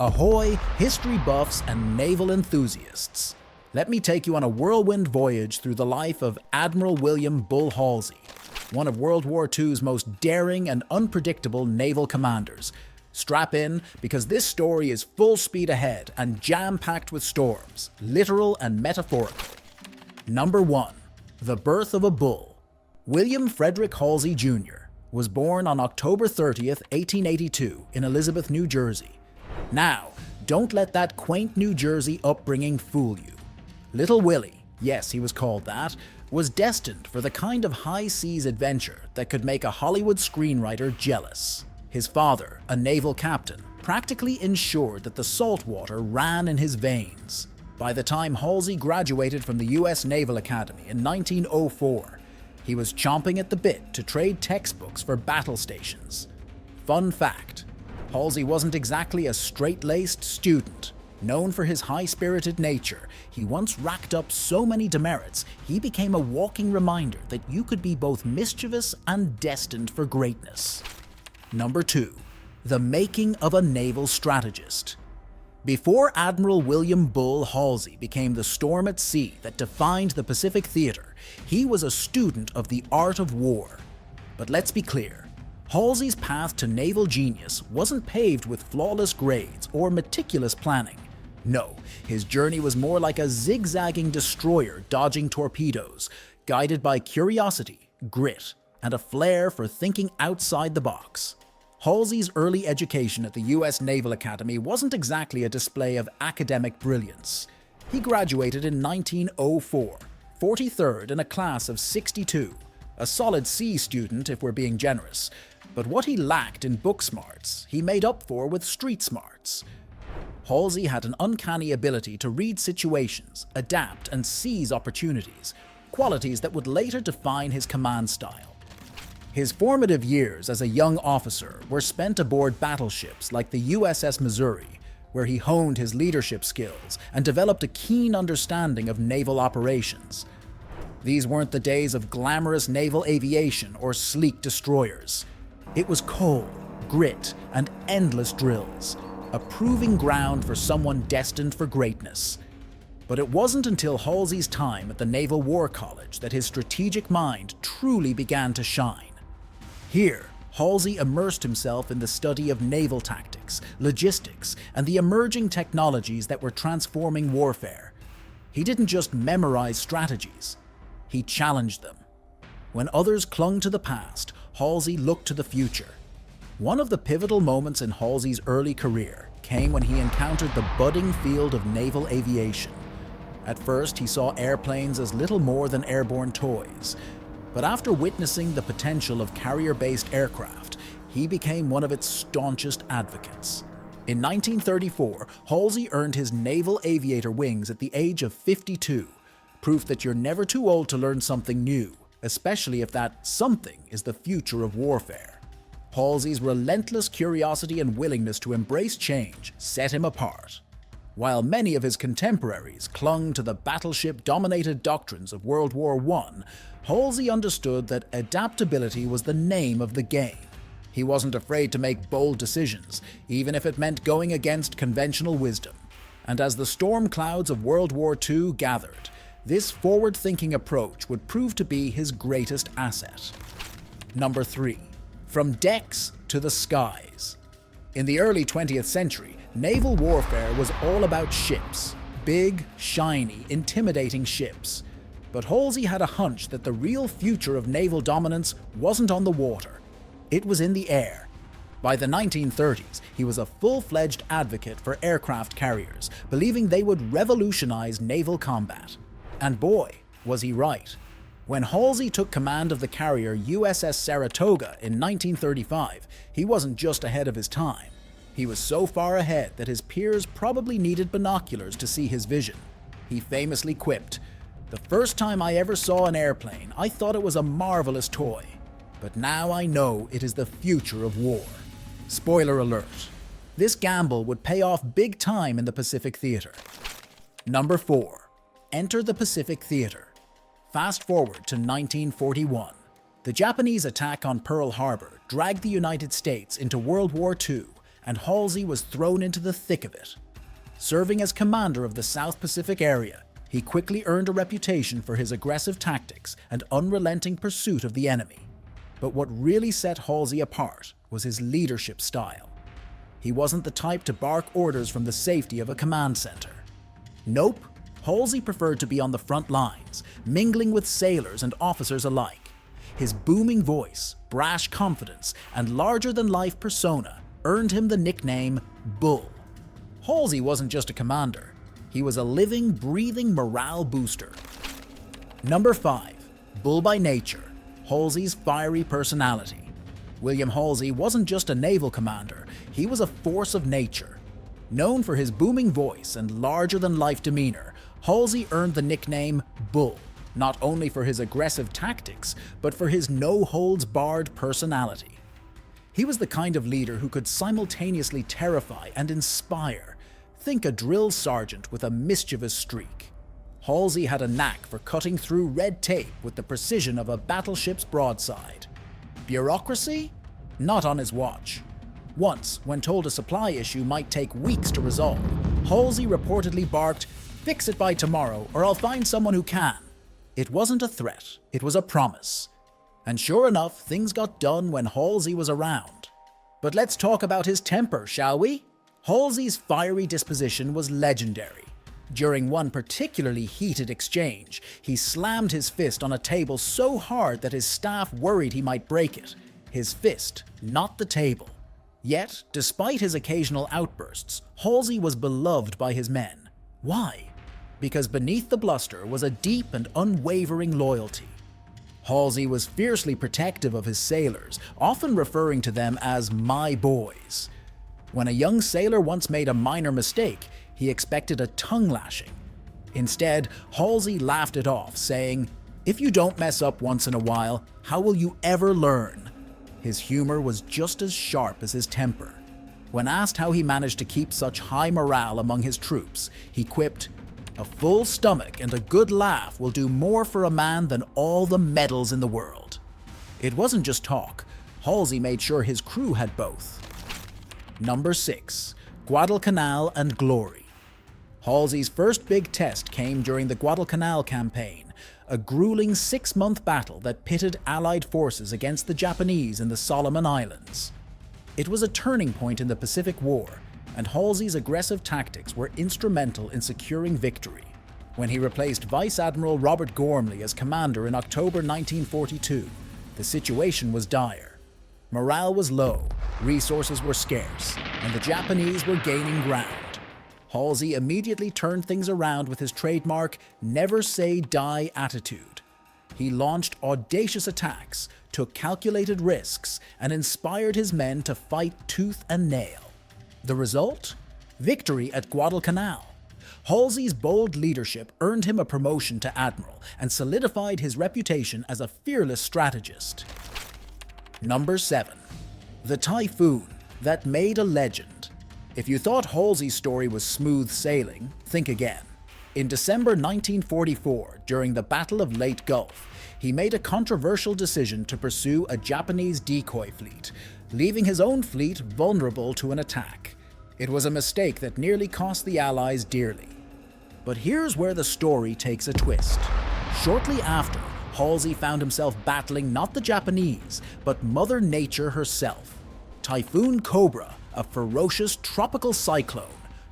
Ahoy, history buffs and naval enthusiasts. Let me take you on a whirlwind voyage through the life of Admiral William "Bull" Halsey, one of World War II's most daring and unpredictable naval commanders. Strap in, because this story is full speed ahead and jam-packed with storms, literal and metaphorical. Number 1. The birth of a bull. William Frederick Halsey Jr. was born on October 30th, 1882 in Elizabeth, New Jersey. Now, don't let that quaint New Jersey upbringing fool you. Little Willie, yes, he was called that, was destined for the kind of high-seas adventure that could make a Hollywood screenwriter jealous. His father, a naval captain, practically ensured that the salt water ran in his veins. By the time Halsey graduated from the U.S. Naval Academy in 1904, he was chomping at the bit to trade textbooks for battle stations. Fun fact: Halsey wasn't exactly a straight-laced student. Known for his high-spirited nature, he once racked up so many demerits, he became a walking reminder that you could be both mischievous and destined for greatness. Number 2. The making of a naval strategist. Before Admiral William "Bull" Halsey became the storm at sea that defined the Pacific theater, he was a student of the art of war. But let's be clear, Halsey's path to naval genius wasn't paved with flawless grades or meticulous planning. No, his journey was more like a zigzagging destroyer dodging torpedoes, guided by curiosity, grit, and a flair for thinking outside the box. Halsey's early education at the U.S. Naval Academy wasn't exactly a display of academic brilliance. He graduated in 1904, 43rd in a class of 62, a solid C student if we're being generous. But what he lacked in book smarts, he made up for with street smarts. Halsey had an uncanny ability to read situations, adapt, and seize opportunities, qualities that would later define his command style. His formative years as a young officer were spent aboard battleships like the USS Missouri, where he honed his leadership skills and developed a keen understanding of naval operations. These weren't the days of glamorous naval aviation or sleek destroyers. It was coal, grit, and endless drills, a proving ground for someone destined for greatness. But it wasn't until Halsey's time at the Naval War College that his strategic mind truly began to shine. Here, Halsey immersed himself in the study of naval tactics, logistics, and the emerging technologies that were transforming warfare. He didn't just memorize strategies, he challenged them. When others clung to the past, Halsey looked to the future. One of the pivotal moments in Halsey's early career came when he encountered the budding field of naval aviation. At first, he saw airplanes as little more than airborne toys. But after witnessing the potential of carrier-based aircraft, he became one of its staunchest advocates. In 1934, Halsey earned his naval aviator wings at the age of 52, proof that you're never too old to learn something new, especially if that something is the future of warfare. Halsey's relentless curiosity and willingness to embrace change set him apart. While many of his contemporaries clung to the battleship-dominated doctrines of World War I, Halsey understood that adaptability was the name of the game. He wasn't afraid to make bold decisions, even if it meant going against conventional wisdom. And as the storm clouds of World War II gathered, this forward-thinking approach would prove to be his greatest asset. Number 3. From decks to the skies. In the early 20th century, naval warfare was all about ships. Big, shiny, intimidating ships. But Halsey had a hunch that the real future of naval dominance wasn't on the water. It was in the air. By the 1930s, he was a full-fledged advocate for aircraft carriers, believing they would revolutionize naval combat. And boy, was he right. When Halsey took command of the carrier USS Saratoga in 1935, he wasn't just ahead of his time. He was so far ahead that his peers probably needed binoculars to see his vision. He famously quipped, "The first time I ever saw an airplane, I thought it was a marvelous toy. But now I know it is the future of war." Spoiler alert. This gamble would pay off big time in the Pacific Theater. Number 4. Enter the Pacific Theater. Fast forward to 1941. The Japanese attack on Pearl Harbor dragged the United States into World War II and Halsey was thrown into the thick of it. Serving as commander of the South Pacific area, he quickly earned a reputation for his aggressive tactics and unrelenting pursuit of the enemy. But what really set Halsey apart was his leadership style. He wasn't the type to bark orders from the safety of a command center. Nope, Halsey preferred to be on the front lines, mingling with sailors and officers alike. His booming voice, brash confidence, and larger-than-life persona earned him the nickname Bull. Halsey wasn't just a commander. He was a living, breathing morale booster. Number 5. Bull by nature, Halsey's fiery personality. William Halsey wasn't just a naval commander, he was a force of nature. Known for his booming voice and larger-than-life demeanor, Halsey earned the nickname Bull, not only for his aggressive tactics, but for his no-holds-barred personality. He was the kind of leader who could simultaneously terrify and inspire. Think a drill sergeant with a mischievous streak. Halsey had a knack for cutting through red tape with the precision of a battleship's broadside. Bureaucracy? Not on his watch. Once, when told a supply issue might take weeks to resolve, Halsey reportedly barked, "Fix it by tomorrow, or I'll find someone who can." It wasn't a threat, it was a promise. And sure enough, things got done when Halsey was around. But let's talk about his temper, shall we? Halsey's fiery disposition was legendary. During one particularly heated exchange, he slammed his fist on a table so hard that his staff worried he might break it. His fist, not the table. Yet, despite his occasional outbursts, Halsey was beloved by his men. Why? Because beneath the bluster was a deep and unwavering loyalty. Halsey was fiercely protective of his sailors, often referring to them as "my boys." When a young sailor once made a minor mistake, he expected a tongue lashing. Instead, Halsey laughed it off, saying, "If you don't mess up once in a while, how will you ever learn?" His humor was just as sharp as his temper. When asked how he managed to keep such high morale among his troops, he quipped, "A full stomach and a good laugh will do more for a man than all the medals in the world." It wasn't just talk. Halsey made sure his crew had both. Number 6. Guadalcanal and Glory. Halsey's first big test came during the Guadalcanal Campaign, a grueling 6-month battle that pitted Allied forces against the Japanese in the Solomon Islands. It was a turning point in the Pacific War, and Halsey's aggressive tactics were instrumental in securing victory. When he replaced Vice Admiral Robert Gormley as commander in October 1942, the situation was dire. Morale was low, resources were scarce, and the Japanese were gaining ground. Halsey immediately turned things around with his trademark "never say die" attitude. He launched audacious attacks, took calculated risks, and inspired his men to fight tooth and nail. The result? Victory at Guadalcanal. Halsey's bold leadership earned him a promotion to admiral and solidified his reputation as a fearless strategist. Number 7. The Typhoon that made a legend. If you thought Halsey's story was smooth sailing, think again. In December 1944, during the Battle of Leyte Gulf, he made a controversial decision to pursue a Japanese decoy fleet, leaving his own fleet vulnerable to an attack. It was a mistake that nearly cost the Allies dearly. But here's where the story takes a twist. Shortly after, Halsey found himself battling not the Japanese, but Mother Nature herself. Typhoon Cobra, a ferocious tropical cyclone,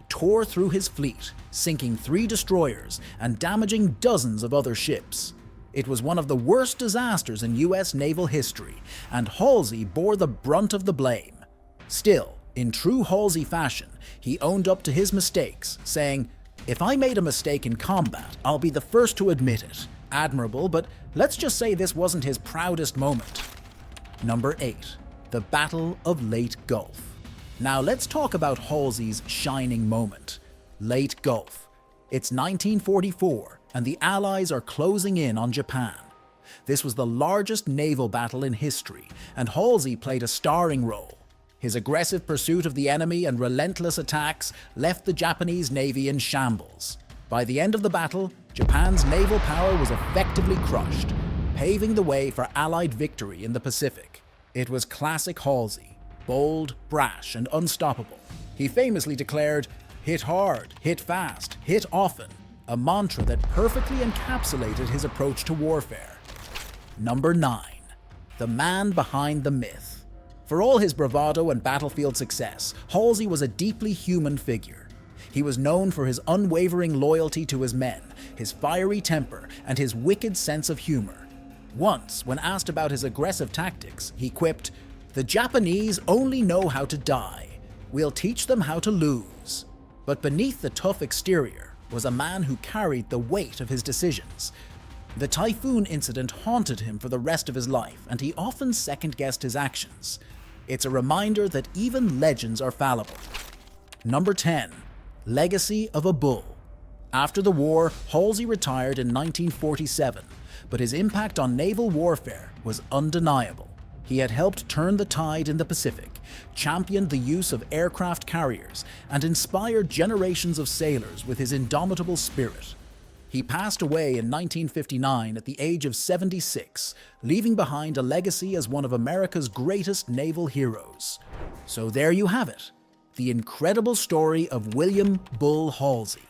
tore through his fleet, sinking 3 destroyers and damaging dozens of other ships. It was one of the worst disasters in U.S. naval history, and Halsey bore the brunt of the blame. Still, in true Halsey fashion, he owned up to his mistakes, saying, "If I made a mistake in combat, I'll be the first to admit it. Admirable, but let's just say this wasn't his proudest moment." Number 8. The Battle of Leyte Gulf. Now let's talk about Halsey's shining moment. Leyte Gulf. It's 1944, and the Allies are closing in on Japan. This was the largest naval battle in history, and Halsey played a starring role. His aggressive pursuit of the enemy and relentless attacks left the Japanese Navy in shambles. By the end of the battle, Japan's naval power was effectively crushed, paving the way for Allied victory in the Pacific. It was classic Halsey. bold, brash, and unstoppable. He famously declared, "Hit hard, hit fast, hit often," a mantra that perfectly encapsulated his approach to warfare. Number 9. The man behind the myth. For all his bravado and battlefield success, Halsey was a deeply human figure. He was known for his unwavering loyalty to his men, his fiery temper, and his wicked sense of humor. Once, when asked about his aggressive tactics, he quipped, "The Japanese only know how to die. We'll teach them how to lose." But beneath the tough exterior was a man who carried the weight of his decisions. The Typhoon incident haunted him for the rest of his life, and he often second-guessed his actions. It's a reminder that even legends are fallible. Number 10. Legacy of a Bull. After the war, Halsey retired in 1947, but his impact on naval warfare was undeniable. He had helped turn the tide in the Pacific, championed the use of aircraft carriers, and inspired generations of sailors with his indomitable spirit. He passed away in 1959 at the age of 76, leaving behind a legacy as one of America's greatest naval heroes. So there you have it, the incredible story of William "Bull" Halsey,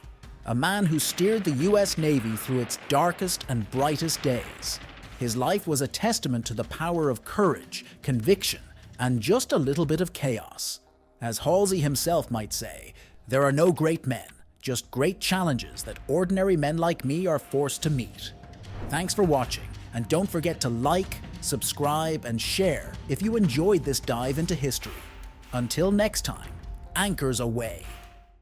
a man who steered the US Navy through its darkest and brightest days. His life was a testament to the power of courage, conviction, and just a little bit of chaos. As Halsey himself might say, "There are no great men, just great challenges that ordinary men like me are forced to meet." Thanks for watching, and don't forget to like, subscribe, and share if you enjoyed this dive into history. Until next time, anchors away.